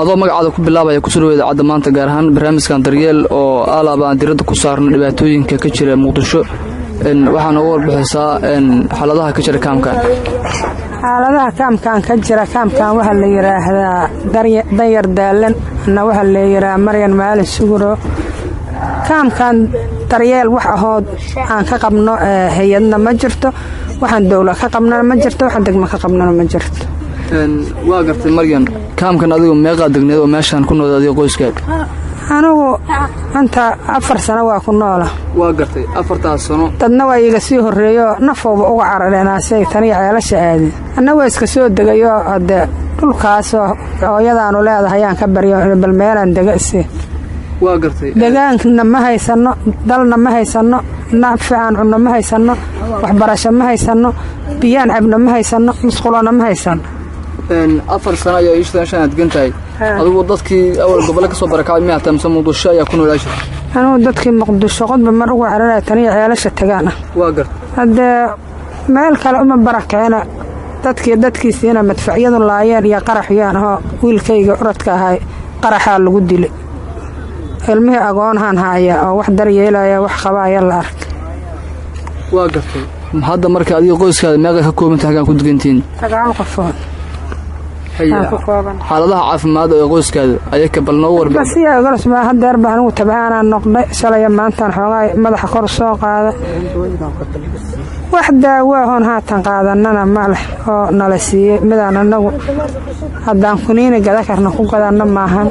adoo magacaada ku bilaabaya ku soo dhaweeda cadda maanta gaar ahaan barnaamijkan daryeel oo alaaba aan diradda ku saarno dhibaatooyinka ka jira muqdisho waxaa nooga warbixisaa xaaladaha ka jira kaamkan. xaaladaha kaamkan ka jira kaamkan waxaa la yidhaahdaa danyar daalan anna waxaa la yidhaahdaa maryan maalin suguro. kaamkan daryeel wax ahood aan ka qabno hay-adna ma jirto, waxaan dowla ka qabnana ma jirto, waxaan degmo ka qabnana ma jirto. waa gartay maryan, kaamkan adigu meeqaa degneed oo meeshaan ku nool adiga qoyskaaga? anigu inta 4 sano waa ku noola. waa gartay 4 sano. dadna waa iga sii horeeyo nafooba uga carareenaasay taniya ceelasha aadi. anna waa iska soo degayo hadde dhulkaas hooyadaanu leedahay ayaan ka baryo bal meelaan dega isii. waa gartay deegaanna ma haysano, dalna ma haysano, nafcaan cunno ma haysano, waxbarasho ma haysano, biyaan cabno ma haysano, musqulona ma haysano. 4 sano ayaa iishtaan aad gantahay. adigu dadkii awal gobol ka soo barakacay ma ahtamsa Muqdisho ayaa ku noolaashay? anigu dadkii Muqdisho qodba mar ugu cararaya taniya ceelasha tagaana. waa gartay hadde meel kale uma barakacina dadkiisiina madfacyadu laayeen iyo qaraxyaan oo wiilkayga uradka ahay qaraxaa lagu dilay. ilmihii agoonhan haaya oo wax daryeelaya wax qabaaya la ark. waa gartay hadda marka adiga qoyskaada meeqa ka kooban tahay ku degantiin? 9 qofood. xaaladaha caafimaad ee qoyskaada ayaa ka bal noo warbixin. bas yaa galas ma hadeer baan anigu tabcaanaan noqday shalay maantaan xoogaa madaxa kor soo qaaday. wax daawo ah haatan qaadanana ma leh oo nala siiyay midaan anagu haddaan kuniina gada karna ku gadanna maahan.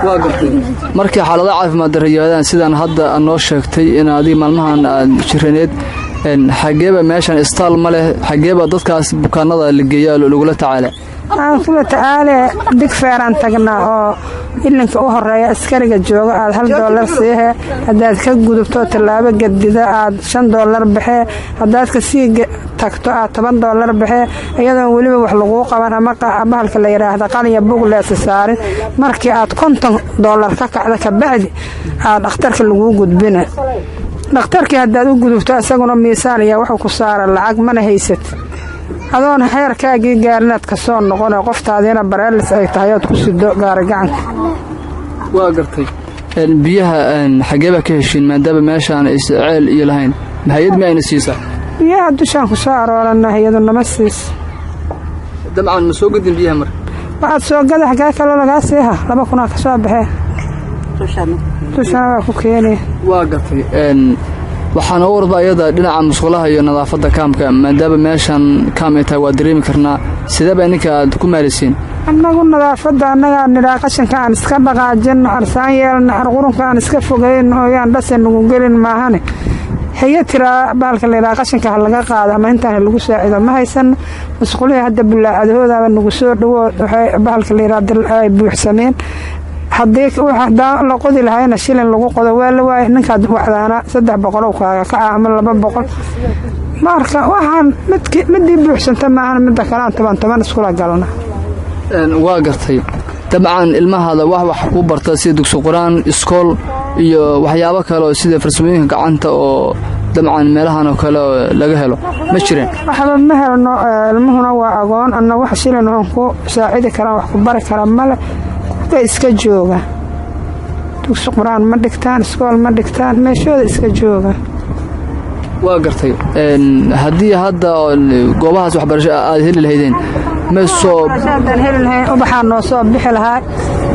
waa gartay markii xaaladaha caafimaad daryeeladaan sidaan hadda noo sheegtay in adiga maalmahan aad jiraneed xageeba meeshan istaal ma leh, xageeba dadkaas bukaanada la geeyaa lagula tacaala? aan kula tacaale digfeeraan tagnaa oo ilinka u horeeya askariga jooga aad $1 siihe, haddaad ka gudubto tallaabo gadida aad $5 baxee, haddaad ka sii tagto aad $10 baxee, iyadoon weliba wax laguu qaban ama bahalka la yidhaahda qaliya bug leesa saarin. markii aad $50 ka kacda ka bacdi aad dhakhtarka laguu gudbina. dhakhtarkii haddaad u gudubto isaguna miisaan iyo wuxuu ku saara lacag mana haysat. adoon heerkaagii gaarinaad ka soo noqonay qoftaadiina bareelis ay tahay ood ku sido gaari gacanka. waa gartay biyaha xageeba ka heshiin maadaama meeshaan ay ceel iyo lahayn hay'ad ma ayna siisaa? biyaha dushaan ku soo aroorana hay'adu nama siis. dabcan ma soo gadin biyaha mar? waxaad soo gada xagaa kaloo lagaa siiha 2,000 ka soo baxee tushana waa ku keenay. waa gartay waxaan oo warba ayada dhinaca musqulaha iyo nadaafadda kaamka maadaama meeshan kaam ay tahay waa dareemi karnaa sidaba ninka aad ku maarisiin? annagu nadaafadda annaga nidhaa qashinka aan iska dhaqaajin arsaan yeelna qurunka aan iska fogeyn oo yaan dhasan ugu gelin maahane haye tiraa baalka leeyahay qashinka laga qaado ama intaan lagu saacido ma haysan. musqulaha hadda bilaacadooda nagu soo dhawo waxay baalka leeyahay ay buuxsameen. haddii waxa la qodi lahayna shilin lagu qodo waa la waay ninkaad waxdaana 300 kaaga ka ama 200. marka waxaan midii buuxsanta maahan mid kale aan 10 iskula galna. waa gartay dabcan ilmahaada wax ku barta sida dugsi quraan, iskool iyo waxyaabo kale oo sida farsamooyinka gacanta oo dabcan meelahan oo kale laga helo ma jireen? waxba ma helno. ilmuhuna waa agoon anna wax shilin oo ku saacidi kara wax ku bari kara male iska jooga. dugsi quraan ma dhigtaan, iskool ma dhigtaan, meeshooda iska jooga. waa gartay haddii hadda goobahaas waxbarasho aad heli lahaydeen ma soo heli lahayn ubaxaa noo soo bixi lahaa,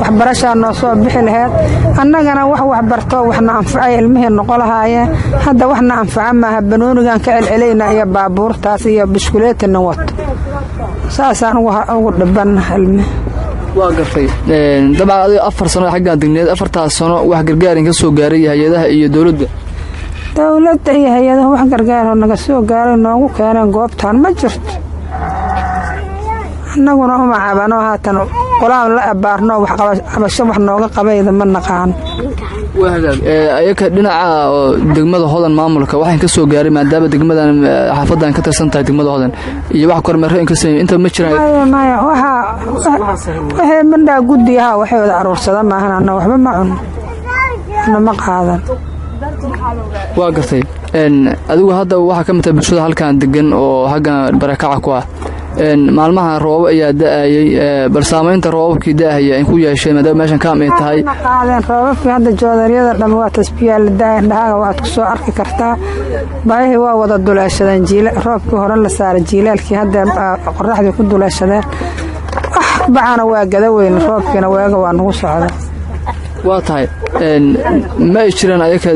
waxbarashaa noo soo bixi lahayd. annagana wax waxbarto waxna anfacay ilmihii noqo lahaayeen. hadda waxna anfaca maaha banoonigan ka celcelayna iyo baabuurtaas iyo biskuleetina wato saasaan ugu dhibannaha ilmihi. waa gartay dabcan adiga 4 sano xaggan degneed 4 sano wax gargaarin ka soo gaaray hay'adaha iyo dawladda iyo hay'adaha wax gargaar oo naga soo gaaray noogu keeneen goobtaan ma jirto. annaguna uma cabano haatan qolaan la abaarno wax qabasho wax nooga qabayda ma naqaan. waa hagaag ayaka dhinaca degmada Hodan maamulka waxaan ka soo gaaray maadaama degmadan xaafadan ka tirsan tahay degmada Hodan iyo wax kormeer in ka sameeyay inta ma jiraan? waxa mandha gudiyaha waxay wada aruursada maahan anna waxba ma cuno ma qaadan. waa gartay adigu hadda waxa ka mid ah bulshada halkan degan oo hagan barakaca ku ah maalmaha roobab ayaa da'ayay bal saamaynta roobabkii da'aya in ku yeeshay maadaama meeshan kaam ay tahay qaadeen roobabkii hadda joodariyada dhamma waa tasbiyaa la da'ay indhahaaga waad ku soo arki kartaa baahii waa wada duleeshadeen roobkii hore la saaray jiilaalkii hadda qorraxdii ku duleeshadeen bacana waa gada weyn roobkiina weega waa nagu socda waa tahay ma ay jiraan ayaka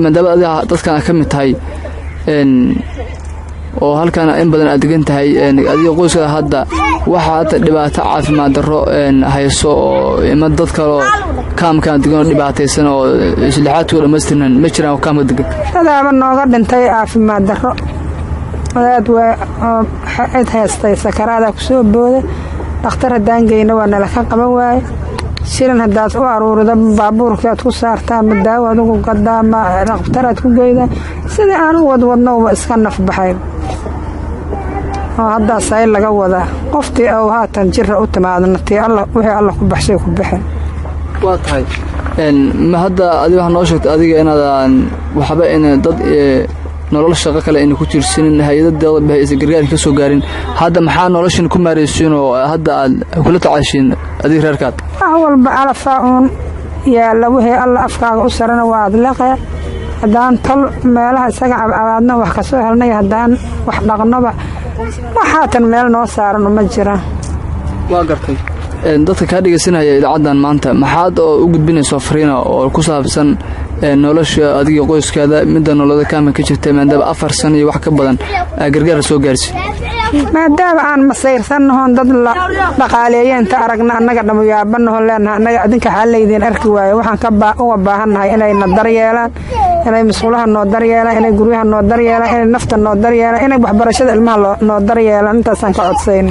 maadaama dadkan ka mid tahay oo halkan in badan aad degan tahay adiga qoyska hadda waxa hadda dhibaato caafimaad darro hayso oo ima dad kale kaamkan degan dhibaataysan oo islaxaadku dhameystirnan ma jiraan kaamka degan hadaaba nooga dhintay caafimaad darro aad cid haystay sakaraada ku soo booday dhakhtar haddaan geyna waa nala ka qaban waaye shirin haddaad u aruurida baabuurkii aad ku saartaa ma daawo adugu gadaa ma dhakhtaraad ku geyda sidii aanu wadwadnowba iska nafbaxay oo haddaas ay laga wadaa qoftii ou haatan jira u timaadna tii wixii alla ku baxshay ku baxay waa tahay ma hadda adiga waxaa noo sheegtay adiga inaadaan waxba in dad nolol shaqo kale ayna ku jirsanin hay-adada bahaysa gargaarka ka soo gaarin hadda maxaa noloshan ku maaraysiin oo hadda aad kula tacaashiin adiga reerkaad wax walba calafaa uun yaalla wixii alla afkaaga u sarana waa adleqe haddaan tol meelaha isaga cabcabaadna wax ka soo helnay haddaan wax dhaqnoba waxaatan meel noo saaran uma jiraan waa gartay dadka kaa dhegaysanaya idaacaddan maanta maxaad oo u gudbinayso fariina oo ku saabsan nolosha adiga qoyskaada midda noloda kaama ka jirta maadaama 4 sano iyo wax ka badan gargaar soo gaarsi maadaama aan masayrsannahoon dad la dhaqaaleeyay inta aragna annaga dhamuyaabanaho leenahay annaga adinka xalaydiin arki waayo waxaan uga baahannahay inayna daryeelaan inay mas'uulaha noo daryeelaan inay guryaha noo daryeelaan inay nafta noo daryeelaan inay waxbarashada ilmaha noo daryeelaan intaasaan ka codsayn